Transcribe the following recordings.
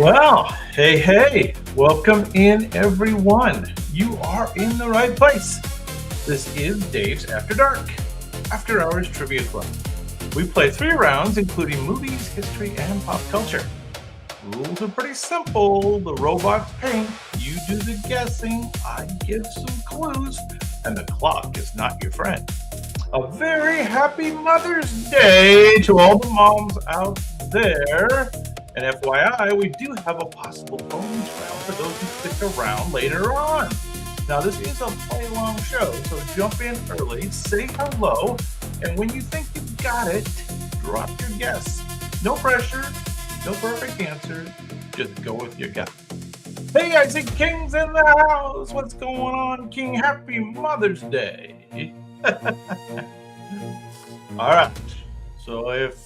Well, hey, welcome in everyone. You are in the right place. This is Dave's After Dark, After Hours Trivia Club. We play 3 rounds, including movies, history, and pop culture. Rules are pretty simple. The robots paint, you do the guessing, I give some clues, and the clock is not your friend. A very happy Mother's Day to all the moms out there. And FYI, we do have a possible bonus round for those who stick around later on. Now, this is a play-along show, so jump in early, say hello, and when you think you've got it, drop your guess. No pressure, no perfect answer, just go with your gut. Hey, I see King's in the house. What's going on, King? Happy Mother's Day. All right, so if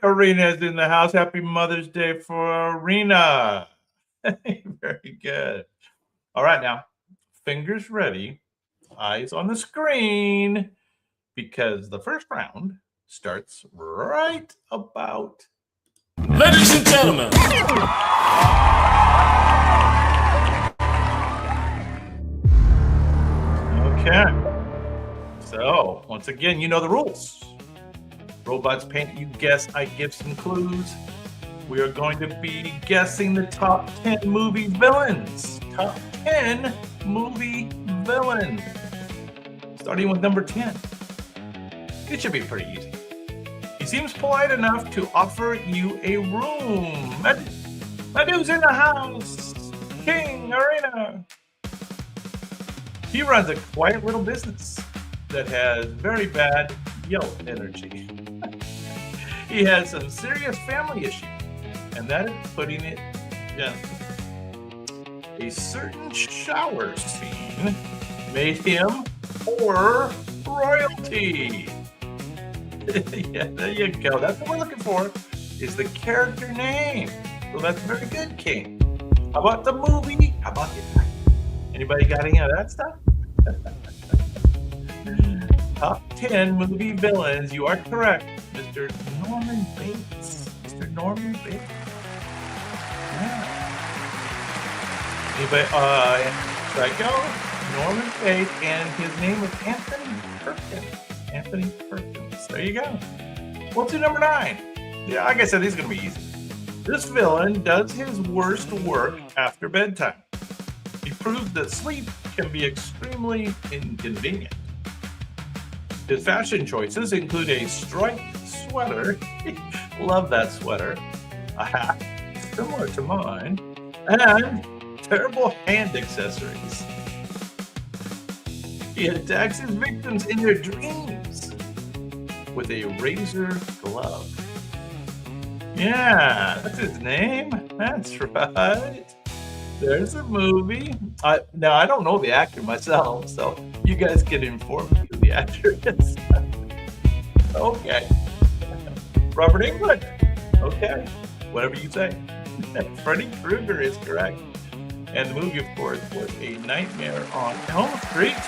Arena's in the house. Happy Mother's Day for Arena. Very good. All right, now, fingers ready, eyes on the screen, because the first round starts right about. Ladies and gentlemen. Okay. So, once again, you know the rules. Robots paint, you guess, I give some clues. We are going to be guessing the top 10 movie villains. Top 10 movie villains. Starting with number 10. It should be pretty easy. He seems polite enough to offer you a room. Madhu's in the house. King Arena. He runs a quiet little business that has very bad Yelp energy. He has some serious family issues, and that is putting it gently. A certain shower scene made him for royalty. Yeah, there you go. That's what we're looking for, is the character name. So that's very good, King. How about the movie? How about the actor? Anybody got any of that stuff? Top 10 movie villains. You are correct, Mr. Norman Bates. Mr. Norman Bates. Yeah. Anybody? Should I go? Norman Bates, and his name is Anthony Perkins. Anthony Perkins. There you go. What's your number 9? Yeah, like I said, these are going to be easy. This villain does his worst work after bedtime. He proves that sleep can be extremely inconvenient. His fashion choices include a striped sweater, love that sweater, a hat similar to mine, and terrible hand accessories. He attacks his victims in their dreams with a razor glove. Yeah, that's his name. That's right. There's a movie. Now, I don't know the actor myself, so you guys can inform me who the actor is. Okay. Robert Englund. Okay. Whatever you say. Freddy Krueger is correct. And the movie, of course, was A Nightmare on Elm Street.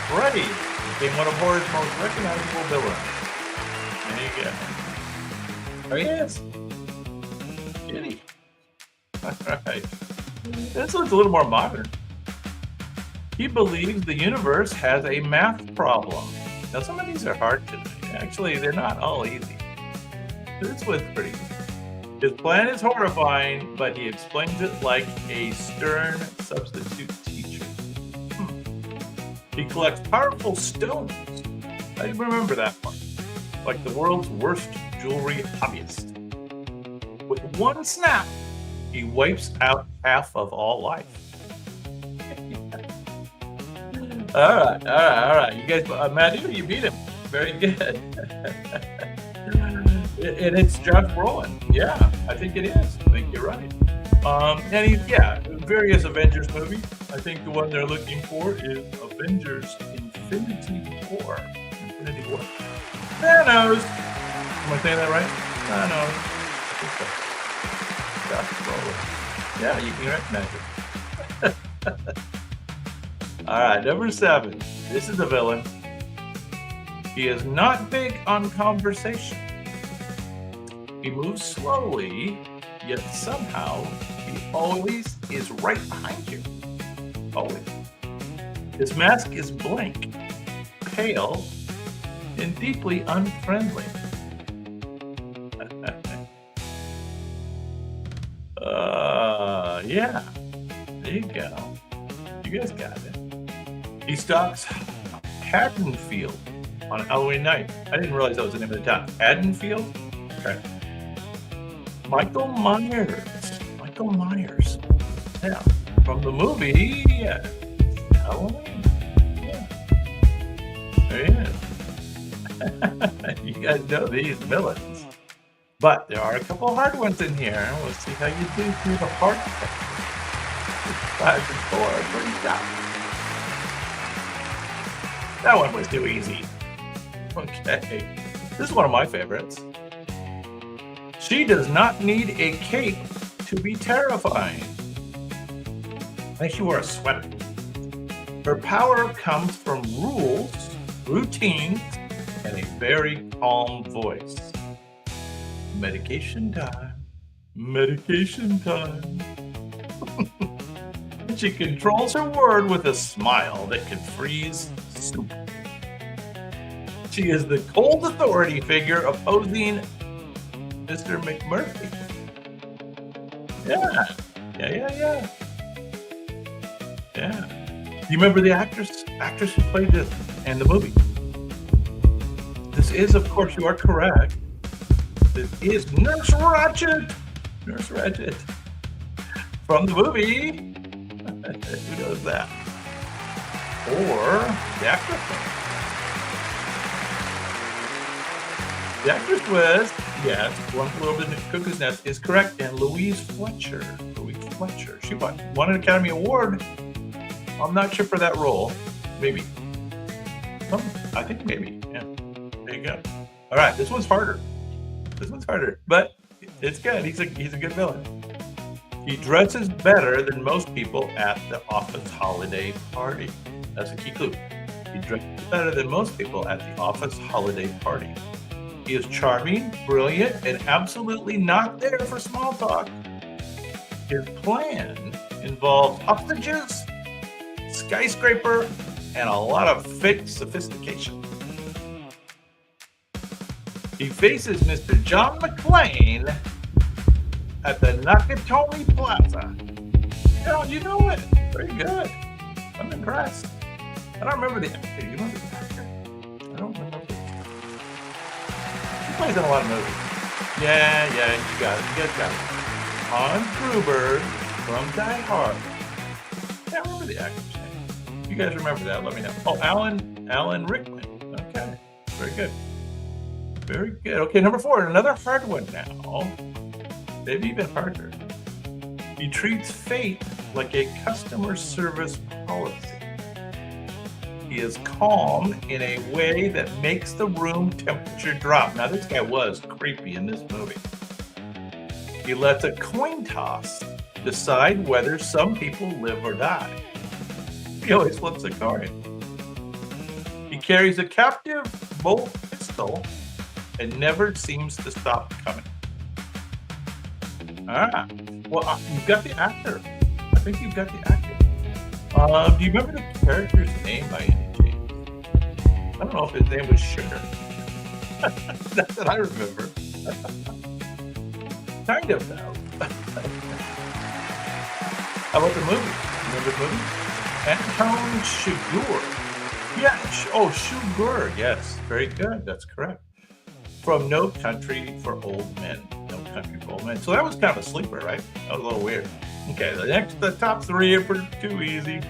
Freddy became one of horror's most recognizable villains. There you go. There he is. Kitty. All right. This one's a little more modern. He believes the universe has a math problem. Now, some of these are hard today. Actually, they're not all easy. This one's pretty easy. His plan is horrifying, but he explains it like a stern substitute teacher. He collects powerful stones. I remember that part. Like the world's worst jewelry hobbyist. With one snap, he wipes out half of all life. All right. You guys, Matthew, you beat him. Very good. And it's Josh Brolin. Yeah, I think it is. I think you're right. And he's, various Avengers movies. I think the one they're looking for is Avengers Infinity War. Thanos. Am I saying that right? Thanos. Josh Brolin. Yeah, you can recognize it. All right, number 7. This is a villain. He is not big on conversation. He moves slowly yet somehow he always is right behind you. Always. His mask is blank, pale, and deeply unfriendly. Yeah. There you go. You guys got it. He stalks Haddonfield on Halloween night. I didn't realize that was the name of the town. Haddonfield? Okay. Michael Myers. Michael Myers. Yeah. From the movie, yeah. Halloween. Yeah. There he is. You guys know these villains. But there are a couple hard ones in here. We'll see how you do through the hard thing. 5 and 4, pretty tough. That one was too easy. Okay. This is one of my favorites. She does not need a cape to be terrifying. I think she wore a sweater. Her power comes from rules, routines, and a very calm voice. Medication time. Medication time. She controls her word with a smile that can freeze soup. She is the cold authority figure opposing Mr. McMurphy. Yeah. You remember the actress who played this in the movie? This is, of course, you are correct. This is Nurse Ratched. Nurse Ratched. From the movie. Who knows that? Or the actress. The actress was, yes, One Flew Over the Cuckoo's Nest is correct, and Louise Fletcher. She won an Academy Award. I'm not sure for that role. Maybe. I think maybe. Yeah. There you go. All right, this one's harder. But it's good. He's a good villain. He dresses better than most people at the office holiday party. That's a key clue. He dresses better than most people at the office holiday party. He is charming, brilliant, and absolutely not there for small talk. His plan involves hostages, skyscraper, and a lot of fake sophistication. He faces Mr. John McClane at the Nakatomi Plaza. Oh, you know it. Very good. I'm impressed. I don't remember the actor. You remember the actor? I don't remember. He plays in a lot of movies. Yeah, you got it. You guys got it. Hans Gruber from Die Hard. I can't remember the actor's name. If you guys remember that, let me know. Oh, Alan Rickman. Okay. Very good. Very good. Okay, number 4. Another hard one now. Maybe even harder. He treats fate like a customer service policy. He is calm in a way that makes the room temperature drop. Now, this guy was creepy in this movie. He lets a coin toss decide whether some people live or die. He always flips a coin. He carries a captive bolt pistol and never seems to stop coming. Well, you've got the actor. I think you've got the actor. Do you remember the character's name by any chance? I don't know if his name was Sugar. That's what I remember. Kind of, though. How about the movie? Remember the movie? Anton Chigurh. Yeah. Chigurh. Yes. Very good. That's correct. From No Country for Old Men. No Country for Old Men. So that was kind of a sleeper, right? That was a little weird. Okay, the top 3 are too easy.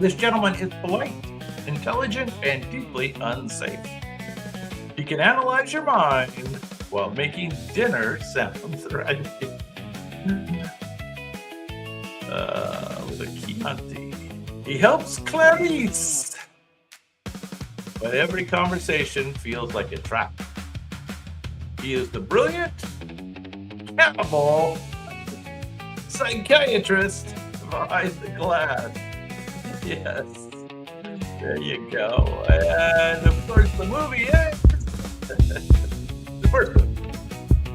This gentleman is polite, intelligent, and deeply unsafe. He can analyze your mind while making dinner sound threatening. With a Chianti. He helps Clarice. But every conversation feels like a trap. He is the brilliant cannibal psychiatrist behind the glass. Yes. There you go. And of course the movie ends. The first one.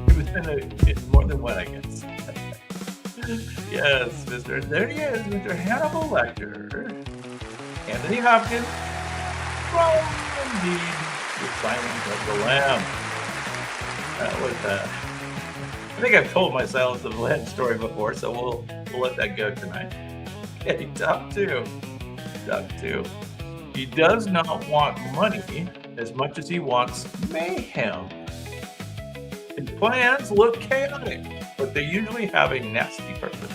He was in more than one, I guess. Yes, there he is, Mr. Hannibal Lecter. Anthony Hopkins from, indeed, The Silence of the Lamb. That was, I think I've told my Silence of the Lamb story before, so we'll let that go tonight. Okay, top two. He does not want money as much as he wants mayhem. His plans look chaotic, but they usually have a nasty purpose.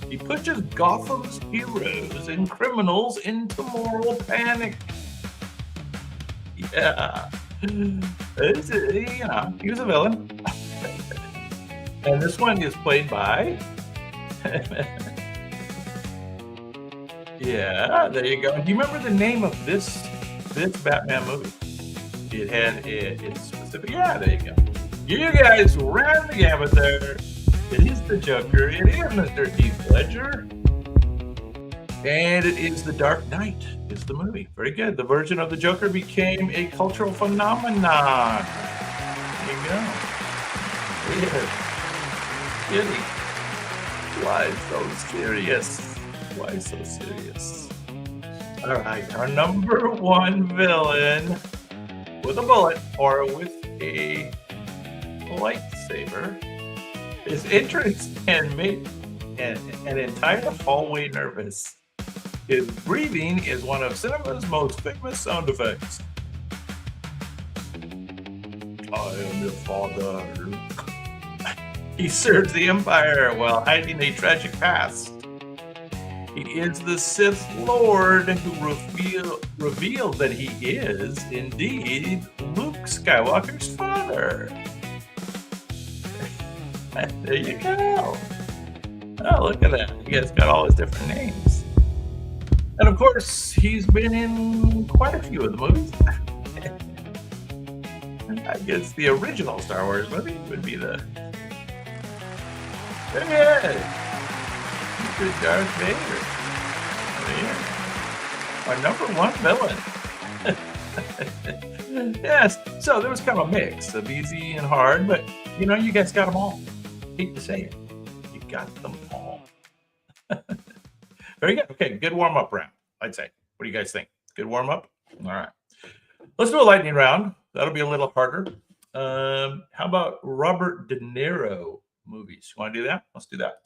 He pushes Gotham's heroes and criminals into moral panic. Yeah. He was a villain. And this one is played by... Yeah, there you go. Do you remember the name of this Batman movie? It had its specific... Yeah, there you go. You guys ran the gamut there. It is the Joker. It is Mr. Heath Ledger. And it is The Dark Knight is the movie. Very good. The version of the Joker became a cultural phenomenon. There you go. Weird. Kitty. Why so serious? Why so serious? All right. Our number one villain with a bullet or with a lightsaber. His entrance can make an entire hallway nervous. His breathing is one of cinema's most famous sound effects. I am your father. He serves the Empire while hiding a tragic past. He is the Sith Lord who revealed that he is indeed Luke Skywalker's father. There you go. Oh, look at that. You guys got all his different names. And of course, he's been in quite a few of the movies. I guess the original Star Wars movie would be the... There he is. Mr. Darth Vader. There. Our number one villain. Yes, so there was kind of a mix of easy and hard, but you know, you guys got them all. Hate to say it, you got them all. Very good. Okay, good warm-up round, I'd say. What do you guys think? Good warm-up? All right. Let's do a lightning round. That'll be a little harder. How about Robert De Niro movies? You want to do that? Let's do that.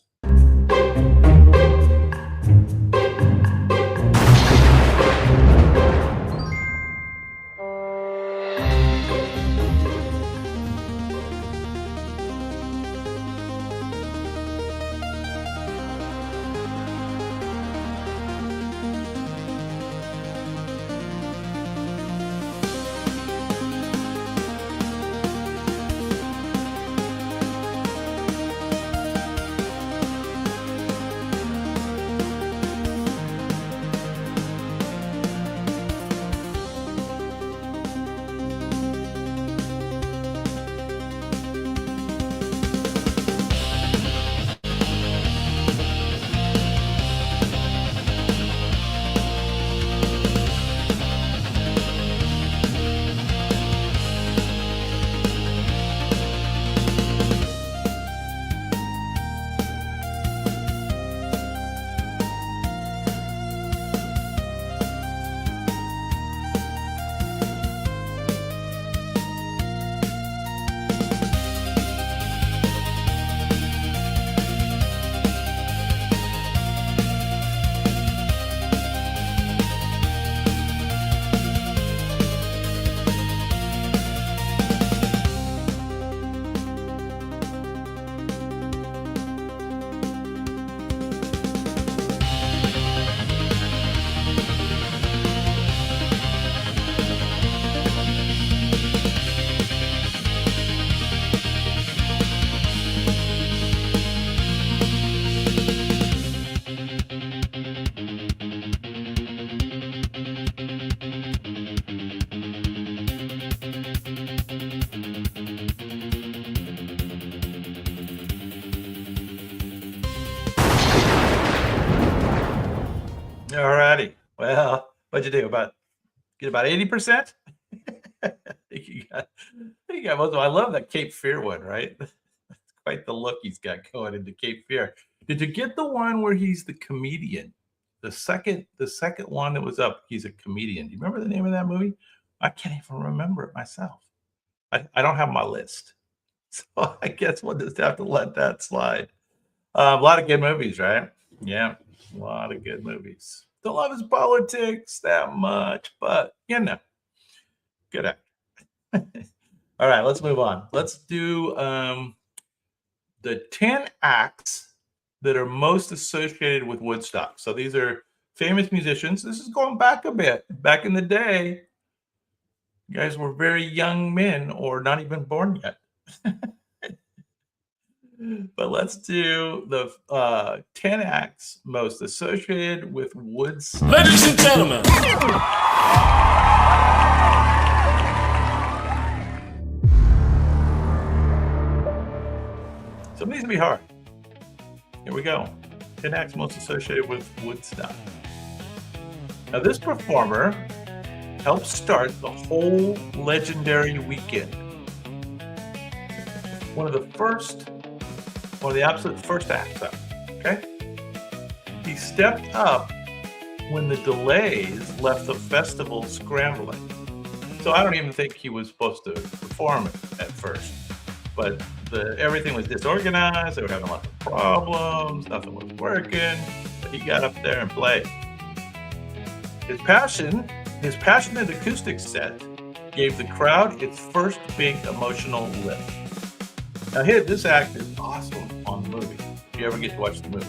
All righty. Well, what'd you do? Get about 80%? you got most of them. I love that Cape Fear one, right? That's quite the look he's got going into Cape Fear. Did you get the one where he's the comedian? The second one that was up, he's a comedian. Do you remember the name of that movie? I can't even remember it myself. I don't have my list. So I guess we'll just have to let that slide. A lot of good movies, right? Yeah, a lot of good movies. Don't love his politics that much, but good actor. All right, let's move on. Let's do the 10 acts that are most associated with Woodstock. So these are famous musicians. This is going back a bit. Back in the day, you guys were very young men or not even born yet. But let's do the 10 acts most associated with Woodstock. Ladies and gentlemen, some of these will be hard. Here we go. 10 acts most associated with Woodstock. Now, this performer helped start the whole legendary weekend. One of the absolute first acts up, okay? He stepped up when the delays left the festival scrambling. So I don't even think he was supposed to perform it at first, but everything was disorganized. They were having lots of problems. Nothing was working. But he got up there and played. His passionate acoustic set gave the crowd its first big emotional lift. Now, this act is awesome on the movie, if you ever get to watch the movie.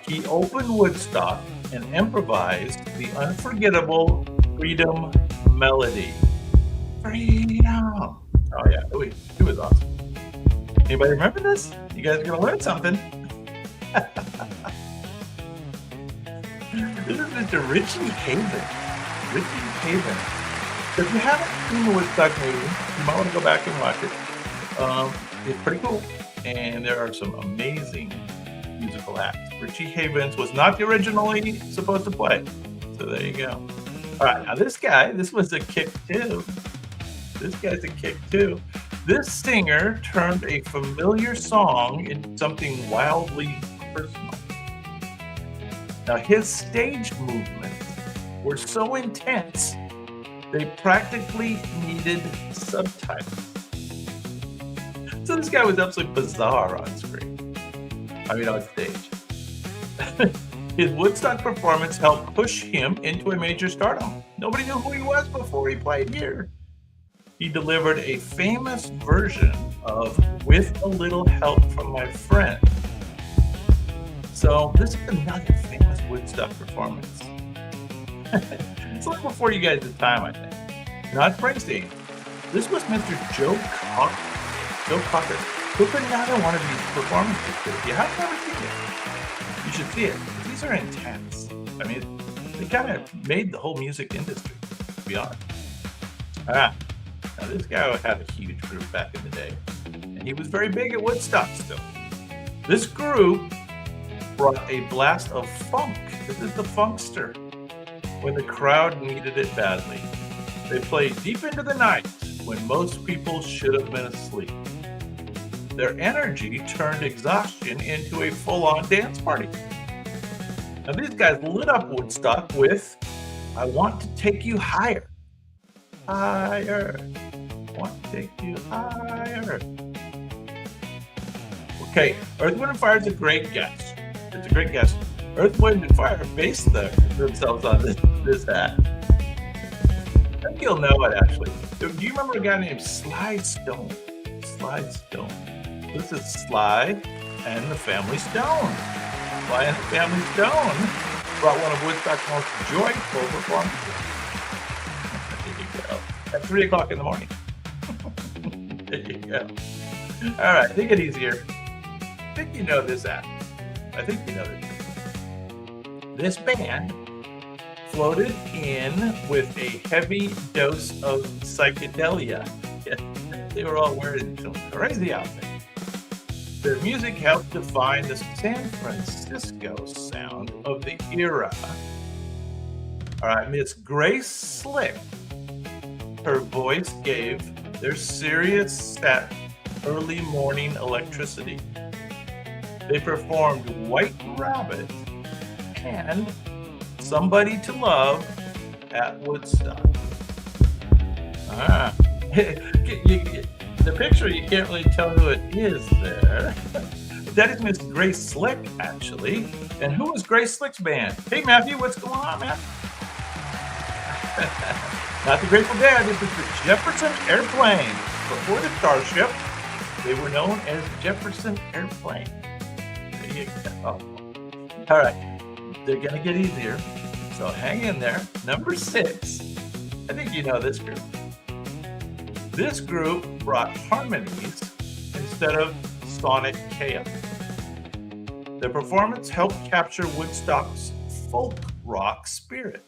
He opened Woodstock and improvised the unforgettable Freedom melody. Freedom! Oh, yeah, it was awesome. Anybody remember this? You guys are going to learn something. This is Mr. Richie Haven. Richie Haven. If you haven't seen the Woodstock movie, you might want to go back and watch it. It's pretty cool, and there are some amazing musical acts. Richie Havens was not originally supposed to play, so there you go. All right, now this was a kick too. This guy's a kick too. This singer turned a familiar song into something wildly personal. Now his stage movements were so intense, they practically needed subtitles. So this guy was absolutely bizarre on screen. On stage. His Woodstock performance helped push him into a major stardom. Nobody knew who he was before he played here. He delivered a famous version of With a Little Help from My Friend. So this is another famous Woodstock performance. It's a little before you guys' time, I think. Not Springsteen. This was Mr. Joe Cocker, who put another one of these performances. If you haven't ever seen it, you should see it. These are intense. They kind of made the whole music industry, to be honest. Now this guy had a huge group back in the day, and he was very big at Woodstock still. This group brought a blast of funk. This is the Funkster, when the crowd needed it badly. They played deep into the night when most people should have been asleep. Their energy turned exhaustion into a full-on dance party. Now these guys lit up Woodstock with I Want to Take You Higher. Higher. Want to take you higher. Okay, Earth, Wind, and Fire is a great guess. It's a great guess. Earth, Wind, and Fire based themselves on this act. I think you'll know it, actually. Do you remember a guy named Sly Stone? Sly Stone. This is Sly and the Family Stone. Sly and the Family Stone brought one of Woodstock's most joyful performances. There you go. At 3 o'clock in the morning. There you go. All right, take it easier. I think you know this act. I think you know this. This band floated in with a heavy dose of psychedelia. They were all wearing some crazy outfits. Their music helped define the San Francisco sound of the era. All right, Miss Grace Slick. Her voice gave their serious set Early Morning Electricity. They performed White Rabbit and Somebody to Love at Woodstock. The picture, you can't really tell who it is there. That is Miss Grace Slick, actually. And who was Grace Slick's band? Hey, Matthew, what's going on, man? Not the Grateful Dead. This is the Jefferson Airplane. Before the Starship, they were known as Jefferson Airplane. There you go. All right, they're going to get easier, so hang in there. Number 6. I think you know this group. This group brought harmonies instead of sonic chaos. Their performance helped capture Woodstock's folk rock spirit.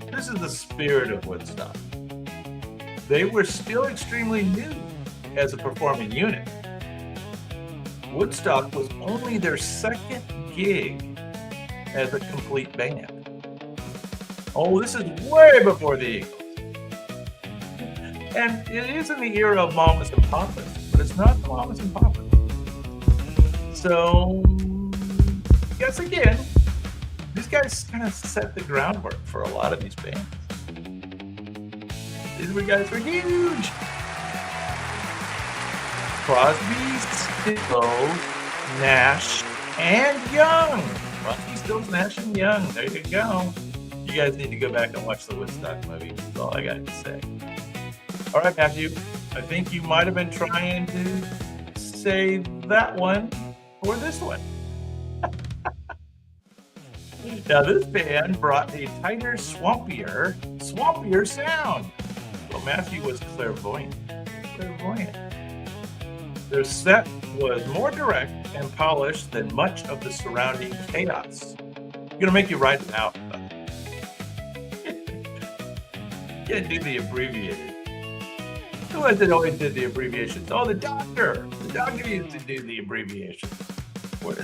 This is the spirit of Woodstock. They were still extremely new as a performing unit. Woodstock was only their second gig as a complete band. Oh, this is way before the Eagles. And it is in the era of Mamas and Papas, but it's not the Mamas and Papas. So, guess again, these guys kind of set the groundwork for a lot of these bands. These guys were huge. Crosby, Stills, Nash, and Young. Crosby, Stills, Nash, and Young. There you go. You guys need to go back and watch the Woodstock movie. That's all I got to say. All right, Matthew. I think you might have been trying to say that one or this one. Now, this band brought a tighter, swampier sound. Well, Matthew was clairvoyant. Their set was more direct and polished than much of the surrounding chaos. I'm gonna make you write it out. Can't do the abbreviated. The ones that always did the abbreviations. Oh, the doctor. The doctor used to do the abbreviations.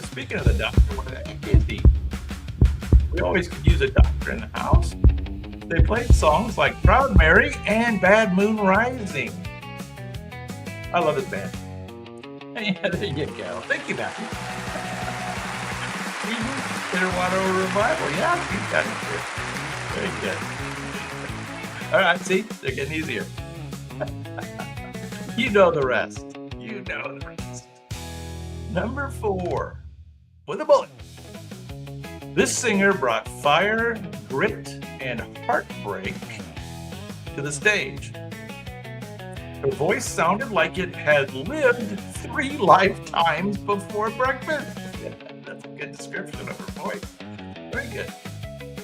Speaking of the doctor, where the heck is he? We always could use a doctor in the house. They played songs like Proud Mary and Bad Moon Rising. I love this band. Yeah, there you go. Thank you, Matthew. Clearwater Revival. Yeah, you got it here. Very good. All right, see? They're getting easier. You know the rest. Number 4. With a bullet. This singer brought fire, grit, and heartbreak to the stage. Her voice sounded like it had lived 3 lifetimes before breakfast. Yeah, that's a good description of her voice. Very good.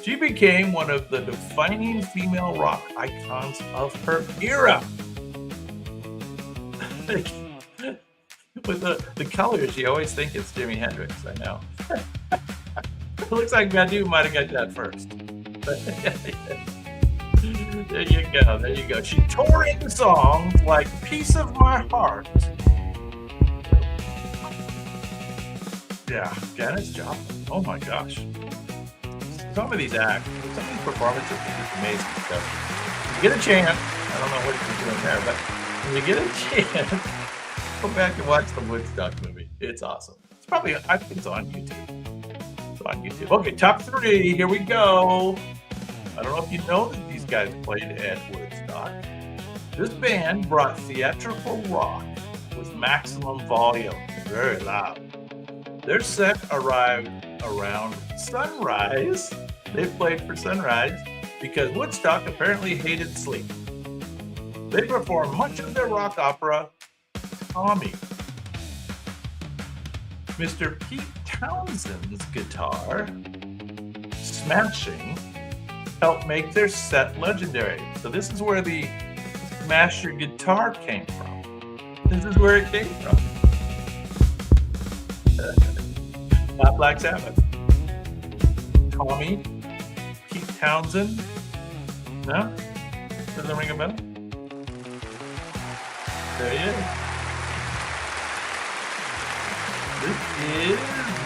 She became one of the defining female rock icons of her era. With the colors, you always think it's Jimi Hendrix, I know. It looks like Matthew might have got that first. There you go. She tore into songs like Piece of My Heart. Yeah, Janis Joplin. Oh my gosh. Some of these performances are just amazing stuff. When you get a chance, I don't know what you're doing there, but when you get a chance, go back and watch the Woodstock movie. It's awesome. I think it's on YouTube. Okay, top 3. Here we go. I don't know if you know that these guys played at Woodstock. This band brought theatrical rock with maximum volume. Very loud. Their set arrived around sunrise. They played for sunrise because Woodstock apparently hated sleep. They performed much of their rock opera, Tommy. Mr. Pete Townsend's guitar, smashing, helped make their set legendary. So this is where the smash your guitar came from. This is where it came from. Not Black Sabbath. Tommy, Pete Townsend. No? Doesn't ring a bell? There he is. This is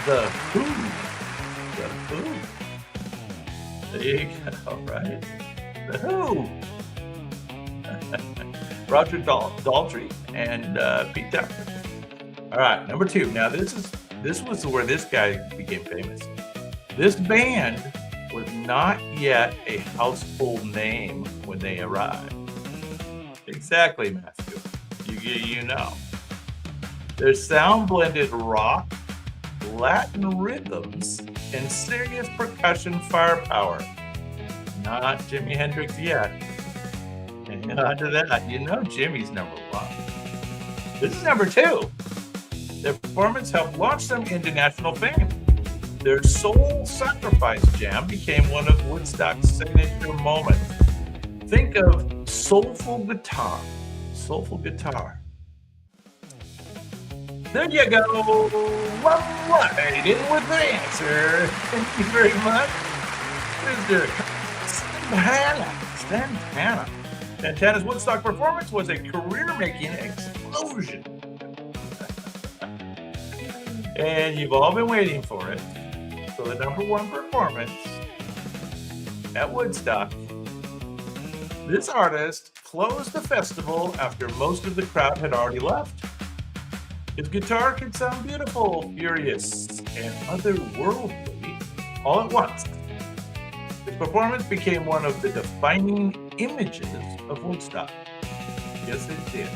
the Who. The Who. There you go, right? The Who. Roger Daltrey and Pete Townsend. All right, number 2. Now this was where this guy became famous. This band was not yet a household name when they arrived. Exactly, Matthew. You know. Their sound blended rock, Latin rhythms, and serious percussion firepower. Not Jimi Hendrix yet. And onto that, you know Jimmy's number 1. This is number 2. Their performance helped launch them into national fame. Their Soul Sacrifice jam became one of Woodstock's signature moments. Think of soulful guitar. Soulful guitar. There you go. One right in with the answer. Thank you very much, Mr. Santana. Santana's Woodstock performance was a career-making explosion. And you've all been waiting for it. So the number 1 performance at Woodstock. This artist closed the festival after most of the crowd had already left. His guitar could sound beautiful, furious, and otherworldly all at once. His performance became one of the defining images of Woodstock. Yes, it did.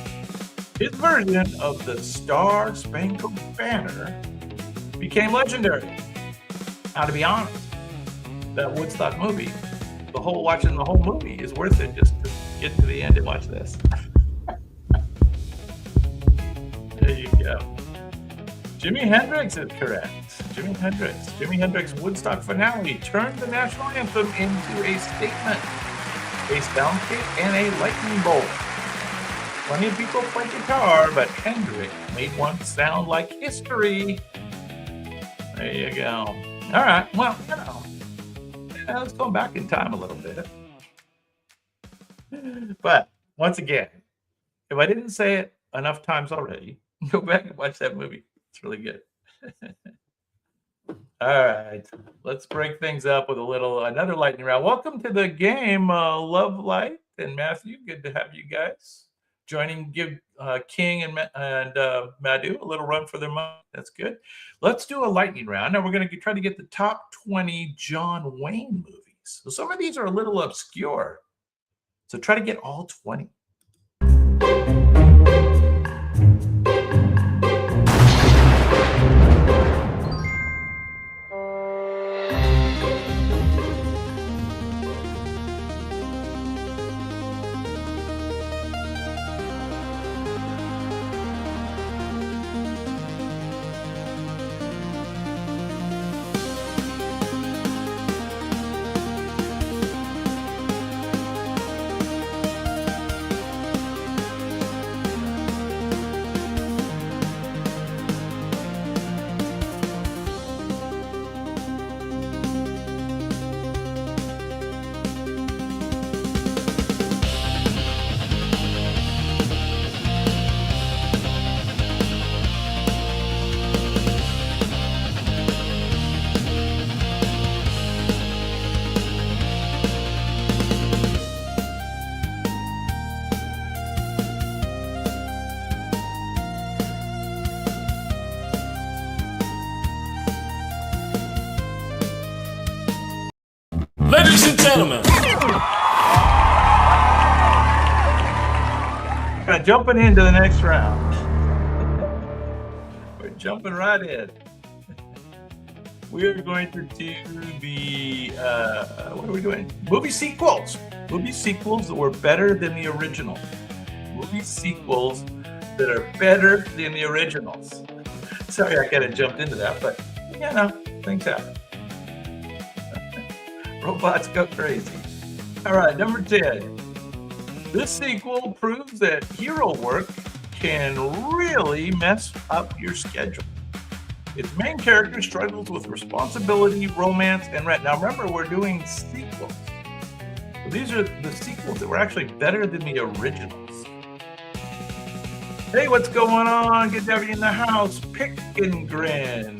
His version of the Star Spangled Banner became legendary. Now, to be honest, that Woodstock movie, watching the whole movie is worth it just to get to the end and watch this. There you go. Jimi Hendrix is correct. Jimi Hendrix Woodstock finale turned the national anthem into a statement, a soundscape, and a lightning bolt. Plenty of people play guitar, but Hendrix made one sound like history. There you go. All right, well, let's go back in time a little bit. But once again, if I didn't say it enough times already, go back and watch that movie. It's really good. All right, let's break things up with another lightning round. Welcome to the game, Love Light and Matthew. Good to have you guys joining. Give King and Madhu a little run for their money. That's good. Let's do a lightning round. Now we're going to try to get the top 20 John Wayne movies. So some of these are a little obscure. So try to get all 20. Ladies and gentlemen. Jumping into the next round. We're jumping right in. We're going to do the, what are we doing? Movie sequels. Movie sequels that were better than the original. Movie sequels that are better than the originals. Sorry I kind of jumped into that, but things happen. Robots go crazy. All right, number 10. This sequel proves that hero work can really mess up your schedule. Its main character struggles with responsibility, romance, and rent. Now remember, we're doing sequels. So these are the sequels that were actually better than the originals. Hey, what's going on? Good to have you in the house. Pick and grin.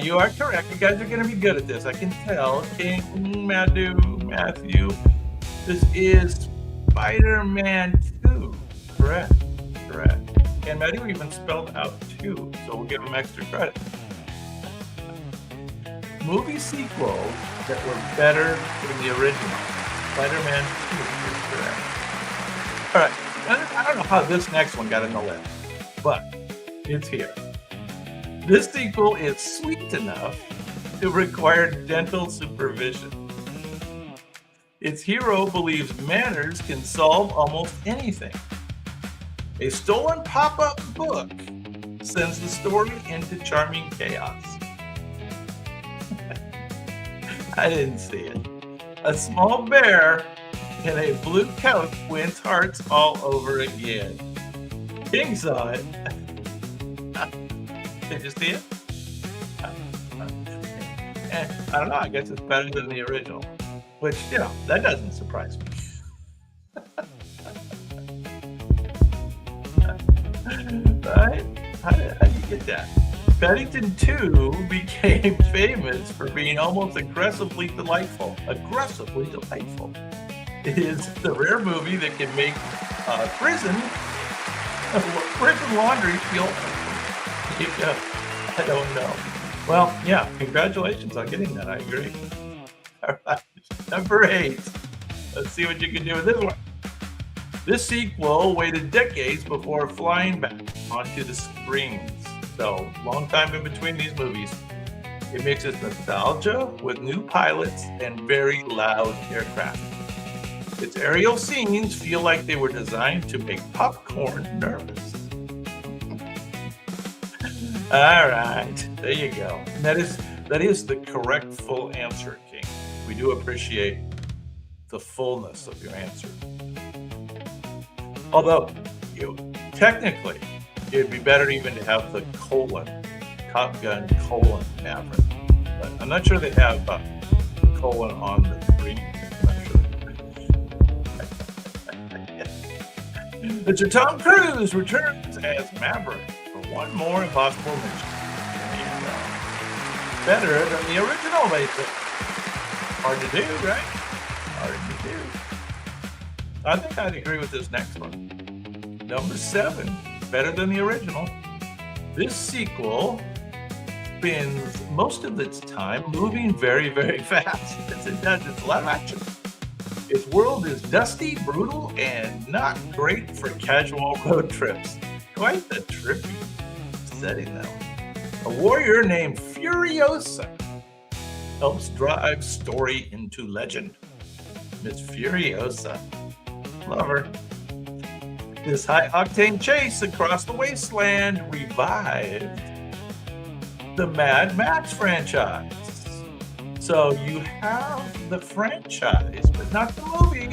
You are correct. You guys are going to be good at this. I can tell. King, Madhu, Matthew. This is Spider-Man 2. Correct. And Matthew even spelled out 2, so we'll give him extra credit. Movie sequels that were better than the original. Spider-Man 2 is correct. All right. I don't know how this next one got in the list, but it's here. This sequel is sweet enough to require dental supervision. Its hero believes manners can solve almost anything. A stolen pop-up book sends the story into charming chaos. I didn't see it. A small bear in a blue coat wins hearts all over again. King saw it. Did you see it? I don't know. I guess it's better than the original. Which, that doesn't surprise me. Right? How did you get that? Paddington 2 became famous for being almost aggressively delightful. It is the rare movie that can make prison laundry feel. I don't know. Well, yeah, congratulations on getting that. I agree. All right, number 8. Let's see what you can do with this one. This sequel waited decades before flying back onto the screens. So, long time in between these movies. It mixes nostalgia with new pilots and very loud aircraft. Its aerial scenes feel like they were designed to make popcorn nervous. All right, there you go. And that is the correct full answer, King. We do appreciate the fullness of your answer. Although, technically, it'd be better even to have the colon, Top Gun colon Maverick. But I'm not sure they have colon on the screen. Mr. Tom Cruise returns as Maverick for one more impossible mission. Better than the original, they say. Hard to do, right? Hard to do. I think I'd agree with this next one. Number 7, better than the original. This sequel spends most of its time moving very, very fast. Yes, it does. It's a lot of action. Its world is dusty, brutal, and not great for casual road trips. Quite the trippy setting, though. A warrior named Furiosa helps drive story into legend. Miss Furiosa. Love her. This high-octane chase across the wasteland revived the Mad Max franchise. So you have the franchise, but not the movie.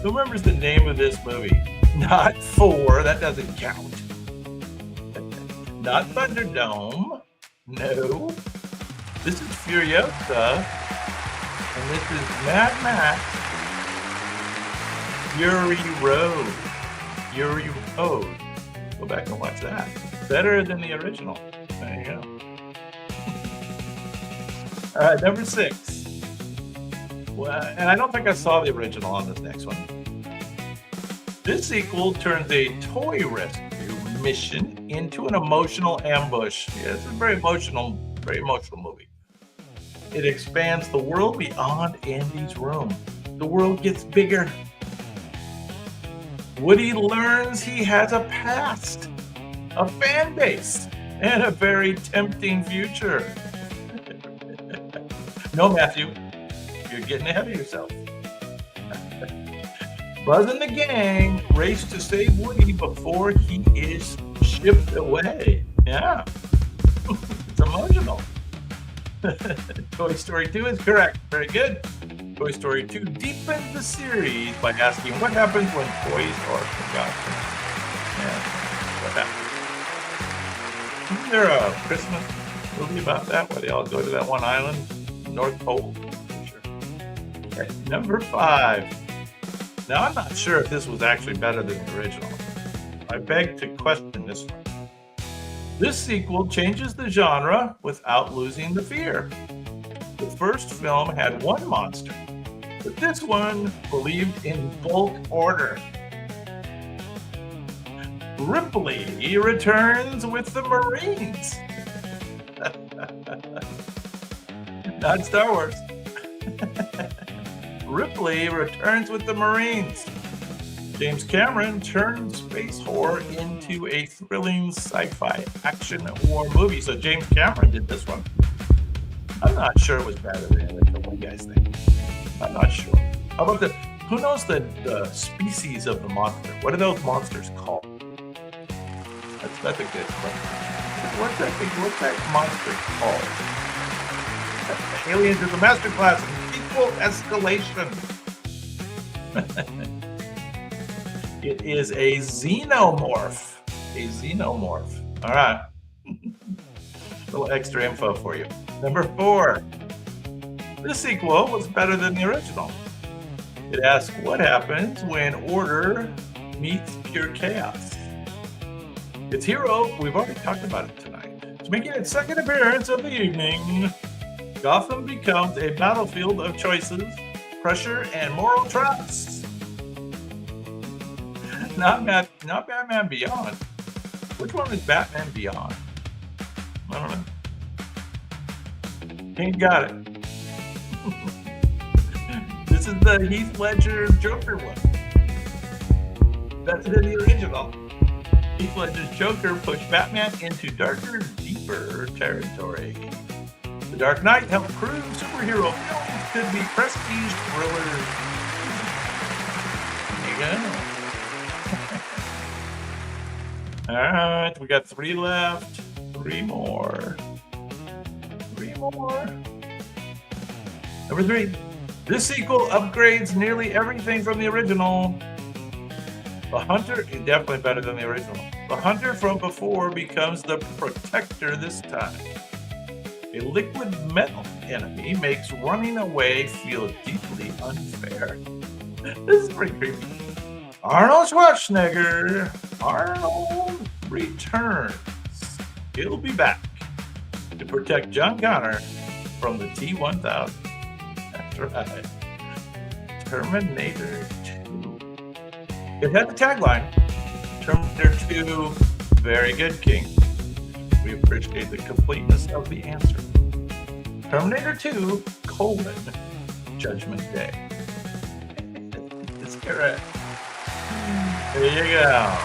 Who remembers the name of this movie? Not 4, that doesn't count. Not Thunderdome. No. This is Furiosa. And this is Mad Max. Fury Road. Fury Road. Go back and watch that. Better than the original. There you go. All right, number 6. Well, and I don't think I saw the original on this next one. This sequel turns a toy rescue mission into an emotional ambush. Yeah, it's a very emotional movie. It expands the world beyond Andy's room. The world gets bigger. Woody learns he has a past, a fan base, and a very tempting future. No, Matthew, you're getting ahead of yourself. Buzz and the gang race to save Woody before he is shipped away. Yeah, it's emotional. Toy Story 2 is correct. Very good. Toy Story 2 deepens the series by asking what happens when toys are forgotten. Yeah, what happens? Isn't there a Christmas movie about that where they all go to that one island, North Pole? Sure. Okay, number 5. Now, I'm not sure if this was actually better than the original. I beg to question this one. This sequel changes the genre without losing the fear. The first film had one monster. But this one believed in bulk order. Ripley returns with the Marines. Not Star Wars. Ripley returns with the Marines. James Cameron turned space horror into a thrilling sci-fi action war movie. So James Cameron did this one. I'm not sure it was better than the original. What do you guys think? I'm not sure. How about the? Who knows the species of the monster? What are those monsters called? That's a good question. What's that monster called? Aliens is a masterclass in equal escalation. It is a xenomorph. A xenomorph. All right. A little extra info for you. Number 4. This sequel was better than the original. It asks what happens when order meets pure chaos. Its hero, we've already talked about it tonight. It's making its second appearance of the evening. Gotham becomes a battlefield of choices, pressure, and moral traps. Not Batman Beyond. Which one is Batman Beyond? I don't know. Ain't got it. This is the Heath Ledger Joker one. That's in the original. Heath Ledger's Joker pushed Batman into darker, deeper territory. The Dark Knight helped prove superhero films could be prestige thrillers. There you go. All right, we got 3 left. 3 more. 3 more. Number 3. This sequel upgrades nearly everything from the original. The Hunter is definitely better than the original. The Hunter from before becomes the Protector this time. A liquid metal enemy makes running away feel deeply unfair. This is pretty creepy. Arnold Schwarzenegger. Arnold returns. He'll be back to protect John Connor from the T-1000. That's right. Terminator 2. It had the tagline, Terminator 2, very good, King. We appreciate the completeness of the answer. Terminator 2, Judgment Day. That's correct. There you go.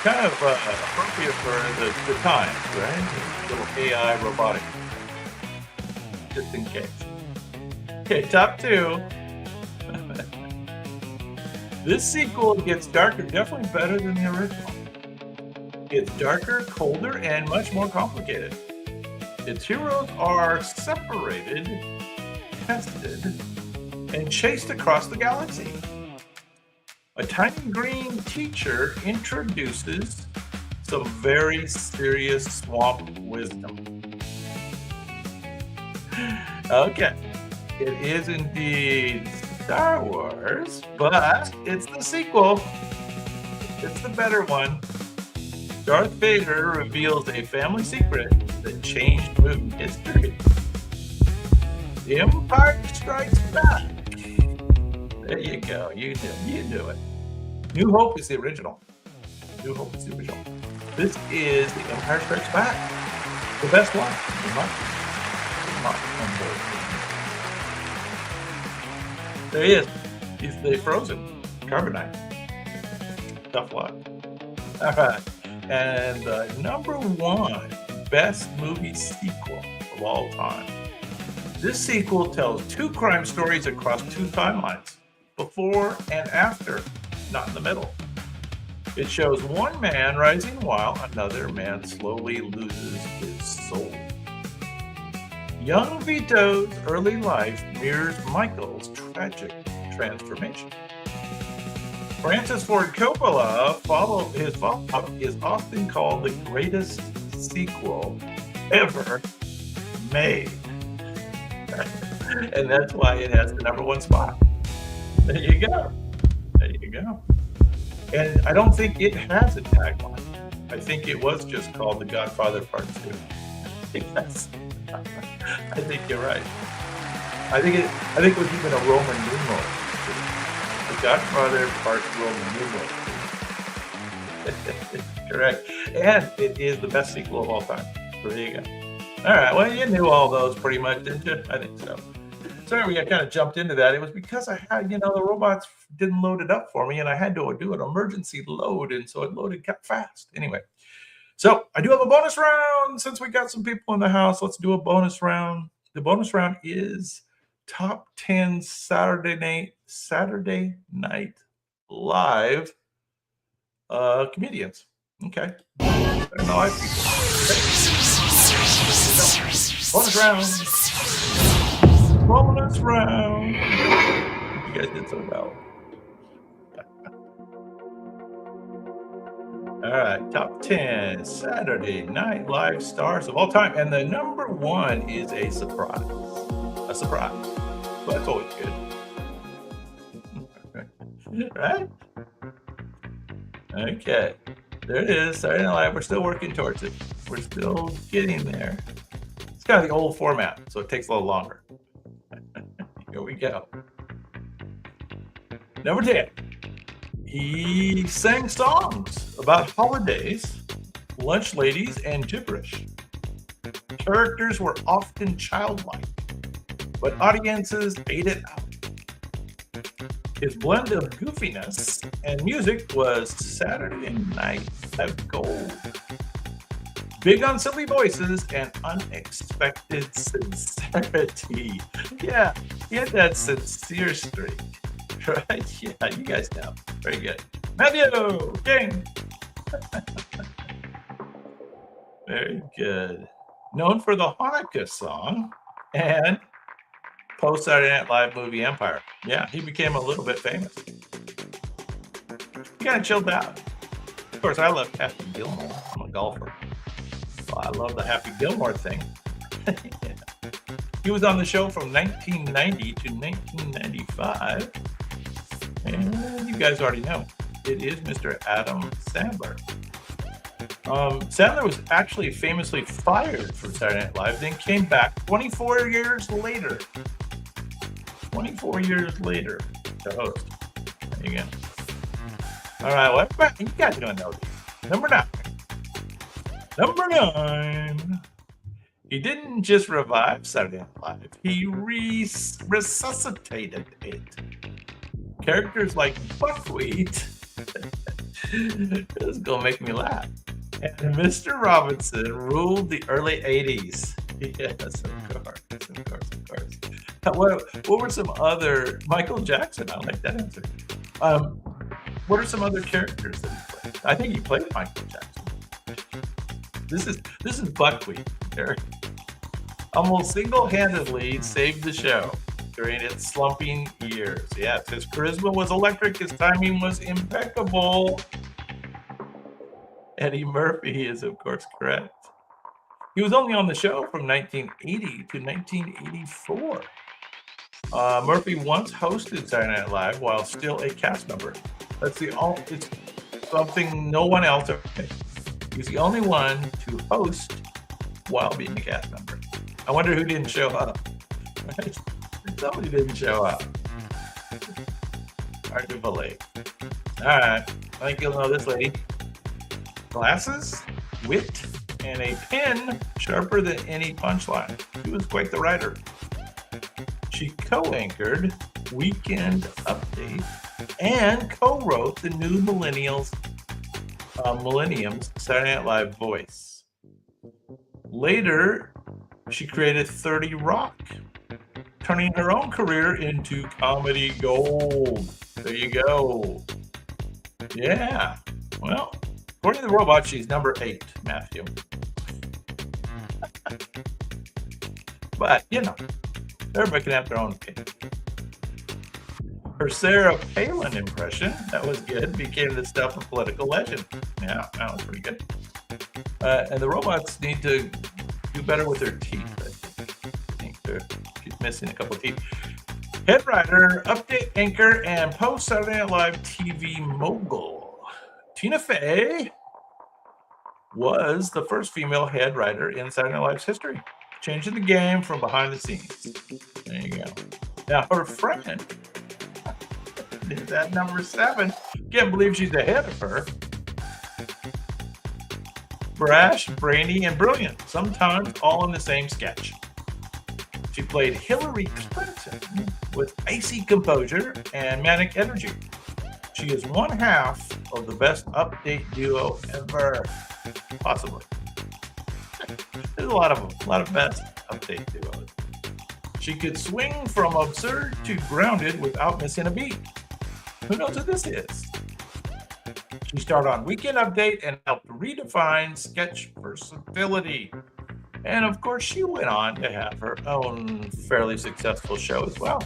Kind of appropriate for the times, right? Little AI robotic. Just in case. Okay, top 2. This sequel gets darker, definitely better than the original. It's darker, colder, and much more complicated. Its heroes are separated, tested, and chased across the galaxy. A tiny green teacher introduces some very serious swamp wisdom. Okay, it is indeed Star Wars, but it's the sequel. It's the better one. Darth Vader reveals a family secret that changed movie history. The Empire Strikes Back. There you go. You knew it. New Hope is the original. This is The Empire Strikes Back. The best one. There he is. He's the Frozen. Carbonite. Tough luck. All right. And number 1, best movie sequel of all time. This sequel tells 2 crime stories across 2 timelines, before and after, not in the middle. It shows one man rising while another man slowly loses his soul. Young Vito's early life mirrors Michael's tragic transformation. Francis Ford Coppola his follow-up is often called the greatest sequel ever made. And that's why it has the number 1 spot. There you go. And I don't think it has a tagline. I think it was just called The Godfather Part II. Yes. I think you're right. I think it was even a Roman numeral. The Godfather Part Roman numeral. Correct. And it is the best sequel of all time. So there you go. All right. Well, you knew all those pretty much, didn't you? I think so. Sorry, we kind of jumped into that. It was because I had, the robots didn't load it up for me, and I had to do an emergency load, and so it loaded fast. Anyway, so I do have a bonus round. Since we got some people in the house, let's do a bonus round. The bonus round is top 10 Saturday night live comedians. Okay. Live people. Bonus round. Bonus round. You guys did so well. All right, top 10 Saturday Night Live stars of all time. And the number one is a surprise. A surprise. Well, that's always good. Right? Okay. There it is. Saturday Night Live. We're still working towards it. We're still getting there. It's kind of the old format, so it takes a little longer. Here we go. Number 10. He sang songs about holidays, lunch ladies, and gibberish. Characters were often childlike, but audiences ate it out. His blend of goofiness and music was Saturday Night Gold. Big on silly voices and unexpected sincerity. Yeah, he had that sincere streak, right? Yeah, you guys know. Very good. Matthew King. Very good. Known for the Hanukkah song and post-Saturday Night Live movie Empire. Yeah, he became a little bit famous. He kind of chilled out. Of course, I love Happy Gilmore. I'm a golfer. Well, I love the Happy Gilmore thing. Yeah. He was on the show from 1990 to 1995. And you guys already know, it is Mr. Adam Sandler. Sandler was actually famously fired from Saturday Night Live, then came back 24 years later. 24 years later to host. There you go. All right, well, you guys don't know these. Number 9. Number 9. He didn't just revive Saturday Night Live. He resuscitated it. Characters like Buckwheat. This is going to make me laugh. And Mr. Robinson ruled the early 80s. Yes, of course. What were some other... Michael Jackson, I like that answer. What are some other characters that he played? I think he played Michael Jackson. This is Buckwheat. Almost single-handedly saved the show during its slumping years. Yes, his charisma was electric. His timing was impeccable. Eddie Murphy is, of course, correct. He was only on the show from 1980 to 1984. Murphy once hosted Saturday Night Live while still a cast member. It's something no one else ever did. He's the only one to host while being a cast member. I wonder who didn't show up. Right? Somebody didn't show up. Hard to believe. All right. I think you'll know this lady. Glasses, wit, and a pen sharper than any punchline. She was quite the writer. She co-anchored Weekend Update and co-wrote the new Millennium's Saturday Night Live voice. Later, she created 30 Rock, turning her own career into comedy gold. There you go. Yeah. Well, according to the robot, she's number 8, Matthew. But, everybody can have their own opinion. Her Sarah Palin impression, that was good, became the stuff of political legend. Yeah, that was pretty good. And the robots need to do better with their teeth, I think she's missing a couple of teeth. Head writer, update anchor, and post-Saturday Night Live TV mogul. Tina Fey was the first female head writer in Saturday Night Live's history. changing the game from behind the scenes. There you go. Now, her friend is at number 7. Can't believe she's ahead of her. Brash, brainy, and brilliant, sometimes all in the same sketch. She played Hillary Clinton with icy composure and manic energy. She is one half of the best update duo ever, possibly. There's a lot of them, a lot of best update duos. She could swing from absurd to grounded without missing a beat. Who knows who this is? She starred on Weekend Update and helped redefine sketch versatility. And of course, she went on to have her own fairly successful show as well.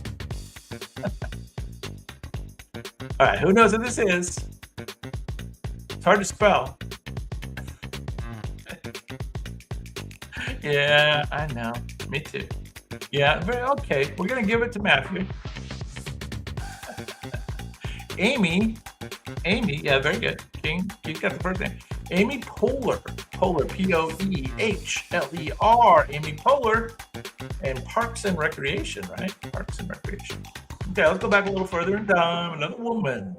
All right, who knows who this is? It's hard to spell. Yeah, I know. Me too. Yeah, okay. We're going to give it to Matthew. Amy, yeah, very good. King, you got the first name. Amy Poehler, Poehler, Amy Poehler, and Parks and Recreation, right? Parks and Recreation. Okay, let's go back a little further in time. Another woman.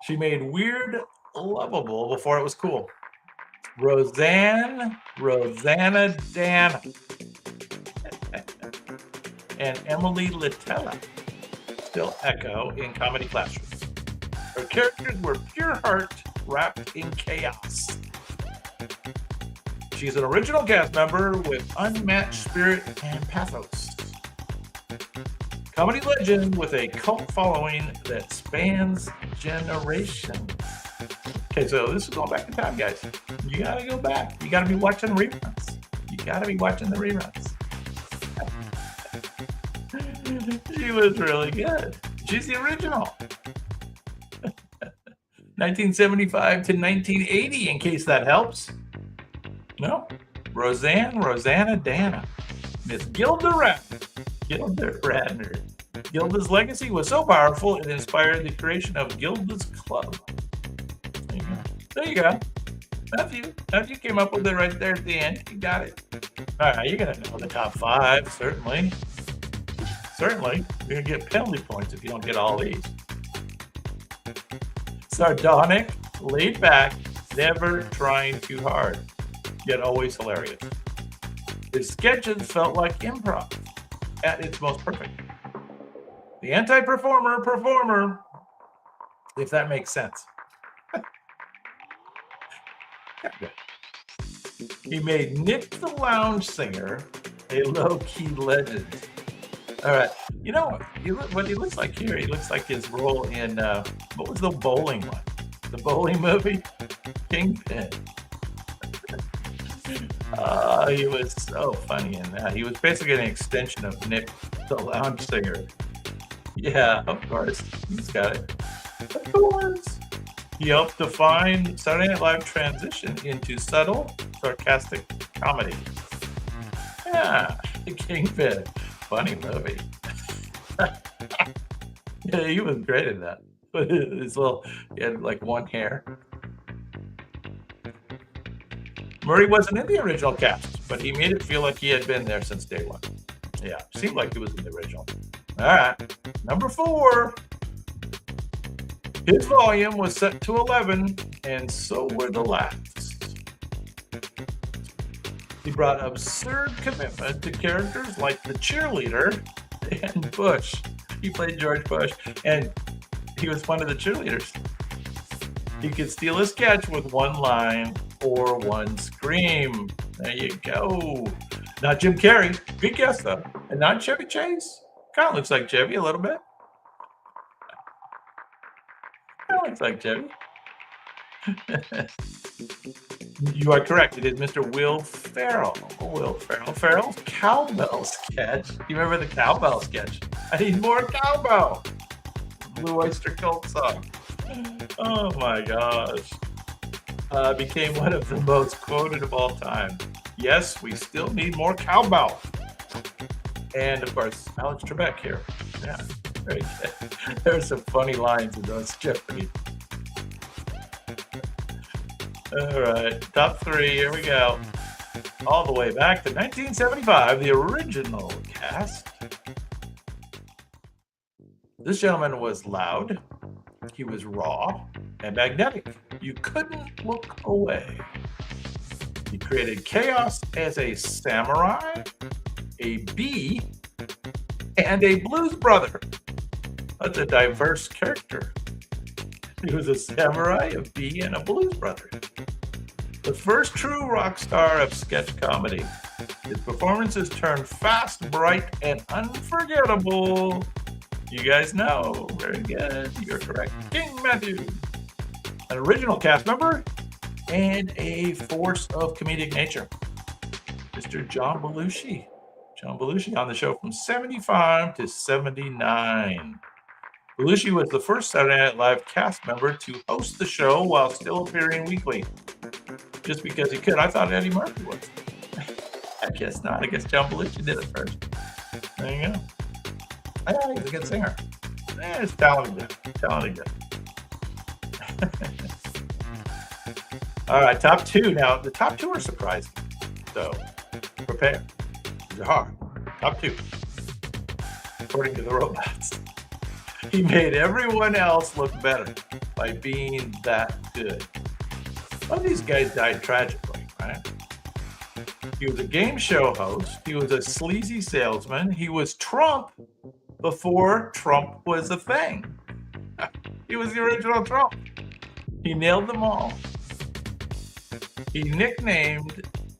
She made Weird lovable before it was cool. Rosanna Dana, and Emily Litella still echo in comedy classrooms. Her characters were pure heart wrapped in chaos. She's an original cast member with unmatched spirit and pathos. Comedy legend with a cult following that spans generations. Okay, so this is going back in time, guys. You gotta go back. You gotta be watching reruns. She was really good. She's the original. 1975 to 1980, in case that helps. No, Rosanna Dana. Miss Gilda Radner. Gilda's legacy was so powerful it inspired the creation of Gilda's Club. There you go. Matthew came up with it right there at the end. You got it. All right, you're going to know the top 5, certainly. Certainly. You're going to get penalty points if you don't get all these. Sardonic, laid back, never trying too hard, yet always hilarious. His sketches felt like improv at its most perfect. The anti-performer, if that makes sense. He made Nick the Lounge Singer a low-key legend. All right, you know what he looks like here? He looks like his role in what was the bowling one? The bowling movie, Kingpin. He was so funny in that. He was basically an extension of Nick the Lounge Singer. Yeah, of course, he's got it. Of course. He helped define Saturday Night Live transition into subtle, sarcastic comedy. Yeah, Kingpin. Funny movie. Yeah, he was great in that. He had like one hair. Murray wasn't in the original cast, but he made it feel like he had been there since day one. Yeah, seemed like he was in the original. All right, number 4. His volume was set to 11, and so were the laughs. He brought absurd commitment to characters like the cheerleader and Bush. He played George Bush, and he was one of the cheerleaders. He could steal a sketch with one line or one scream. There you go. Not Jim Carrey. Good guess, though. And not Chevy Chase. Kind of looks like Chevy a little bit. Kind of looks like Chevy. You are correct. It is Mr. Will Ferrell. Ferrell's cowbell sketch. Do you remember the cowbell sketch? I need more cowbell. Blue Oyster Cult song. Oh my gosh. Became one of the most quoted of all time. Yes, we still need more cowbell. And of course, Alex Trebek here. Yeah, very good. There's some funny lines in those Jeopardy. All right, top 3, here we go. all the way back to 1975, the original cast. This gentleman was loud, he was raw, and magnetic. You couldn't look away. He created chaos as a samurai, a bee, and a blues brother. That's a diverse character. He was a samurai, a bee, and a blues brother. The first true rock star of sketch comedy. His performances turned fast, bright, and unforgettable. You guys know. Very good. You're correct. King Matthew. An original cast member and a force of comedic nature. Mr. John Belushi. John Belushi on the show from 75 to 79. Belushi was the first Saturday Night Live cast member to host the show while still appearing weekly. Just because he could. I thought Eddie Murphy was. I guess not. I guess John Belushi did it first. There you go. Yeah, he's a good singer. He's talented. Talented. All right, top two. Now, the top two are surprising. So, prepare. These are hard. Top two. According to the robots. He made everyone else look better by being that good. One of these guys died tragically, right? He was a game show host. He was a sleazy salesman. He was Trump before Trump was a thing. He was the original Trump. He nailed them all. He was nicknamed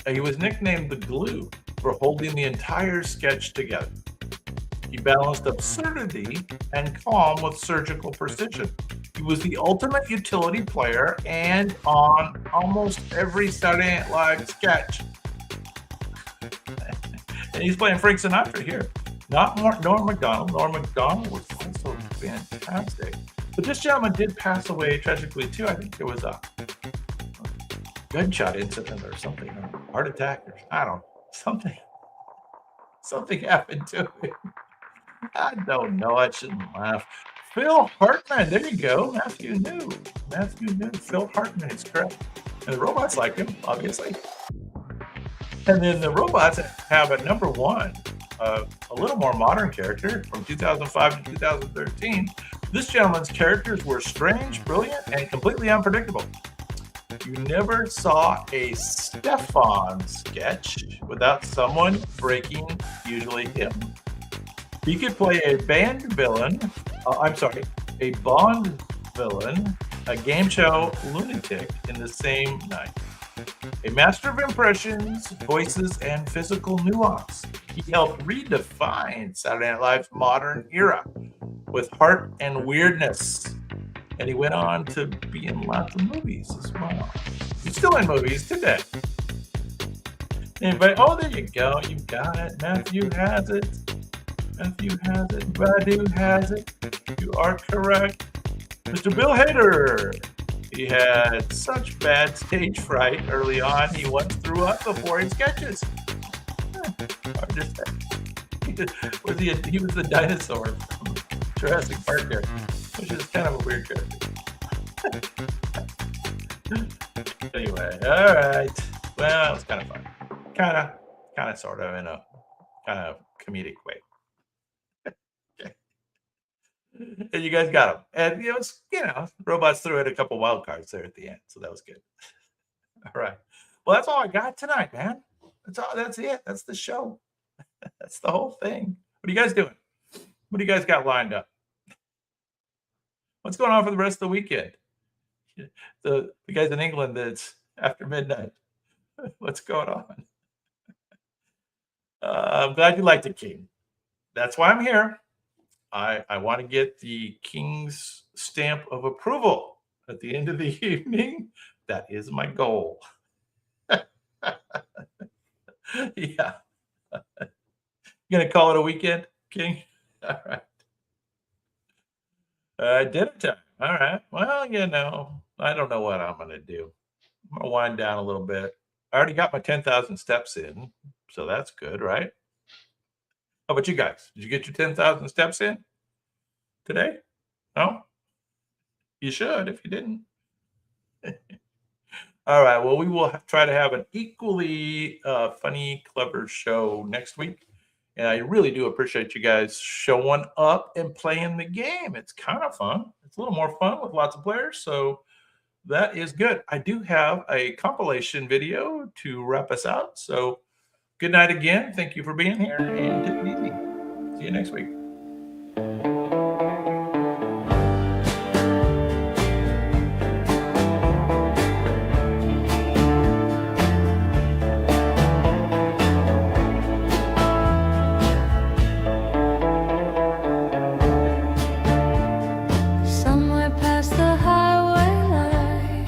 the glue for holding the entire sketch together. He balanced absurdity and calm with surgical precision. He was the ultimate utility player and on almost every Saturday Night Live sketch. And he's playing Frank Sinatra here. Not Norm Macdonald. Norm Macdonald was also fantastic. But this gentleman did pass away tragically too. I think there was a gunshot incident or something, or a heart attack, or I don't know, something happened to him. I don't know. I shouldn't laugh. Phil Hartman. There you go. Matthew knew. Phil Hartman is correct. And the robots like him, obviously. And then the robots have at number one a little more modern character from 2005 to 2013. This gentleman's characters were strange, brilliant, and completely unpredictable. You never saw a Stefan sketch without someone breaking, usually him. He could play a Bond villain, a game show lunatic in the same night. A master of impressions, voices, and physical nuance. He helped redefine Saturday Night Live's modern era with heart and weirdness. And he went on to be in lots of movies as well. He's still in movies today. Anybody? Oh, there you go. You got it. Matthew has it. Badu has it. You are correct. Mr. Bill Hader. He had such bad stage fright early on, he once threw up before his sketches. Hard to say. He was the dinosaur from Jurassic Park there, which is kind of a weird character. Anyway, all right. Well, it was kind of fun. Kind of, sort of, in a kind of comedic way. And you guys got them. And, robots threw in a couple wild cards there at the end. So that was good. All right. Well, that's all I got tonight, man. That's it. That's the show. That's the whole thing. What are you guys doing? What do you guys got lined up? What's going on for the rest of the weekend? The guys in England, it's after midnight. What's going on? I'm glad you liked it, King. That's why I'm here. I want to get the King's stamp of approval at the end of the evening. That is my goal. Yeah. You going to call it a weekend, King? All right. Dinner time. All right. Well, I don't know what I'm going to do. I'm going to wind down a little bit. I already got my 10,000 steps in, so that's good, right? How about you guys? Did you get your 10,000 steps in today? No? You should if you didn't. All right. Well, we will try to have an equally funny, clever show next week. And I really do appreciate you guys showing up and playing the game. It's kind of fun. It's a little more fun with lots of players. So that is good. I do have a compilation video to wrap us out. So good night again. Thank you for being here and take it easy. See you next week. Somewhere past the highway light,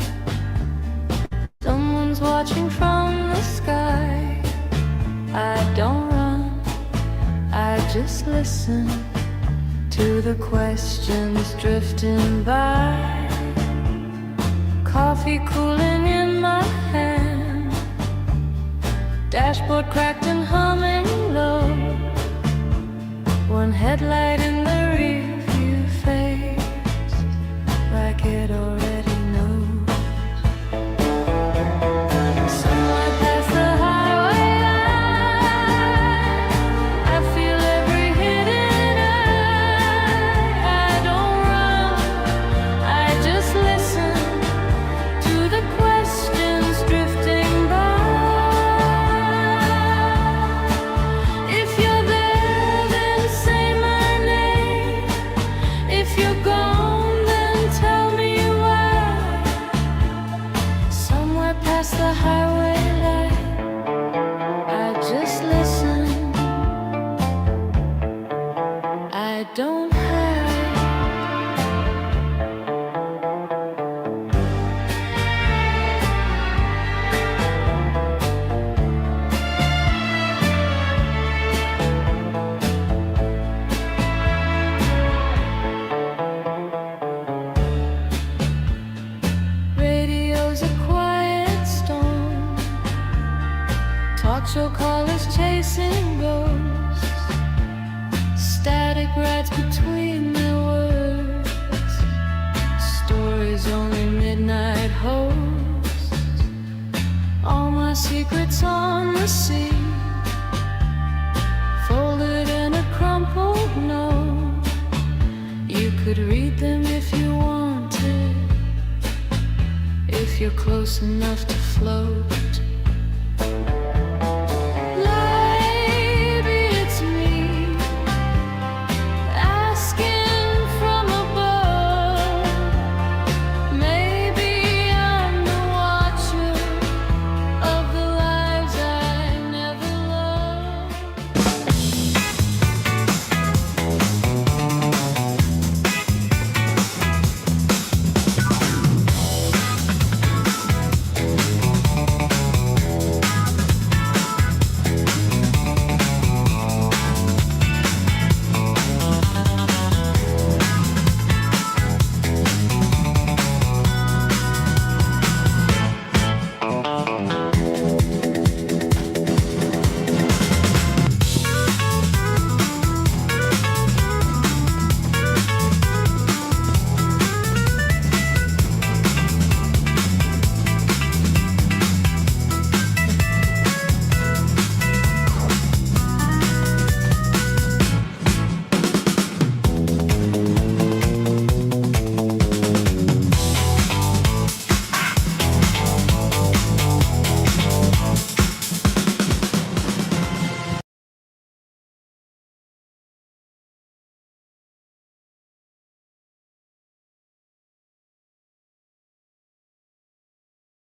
someone's watching from the sky. I don't run, I just listen to the questions drifting by. Coffee cooling in my hand, dashboard cracked and humming low. One headlight in the rearview fades like it already knows. Somewhere past the highway line, I feel every hidden eye. I don't run, I just listen to the questions drifting by. If you're there, then say my name. If you're gone, then tell me why. Somewhere past the highway light, I just listen. I don't hide. Radio's a quiet storm, talk show callers chasing ghosts, static rides between their words, stories only midnight hosts. All my secrets on the sea, folded in a crumpled note. You could read them if you wanted, if you're close enough to float.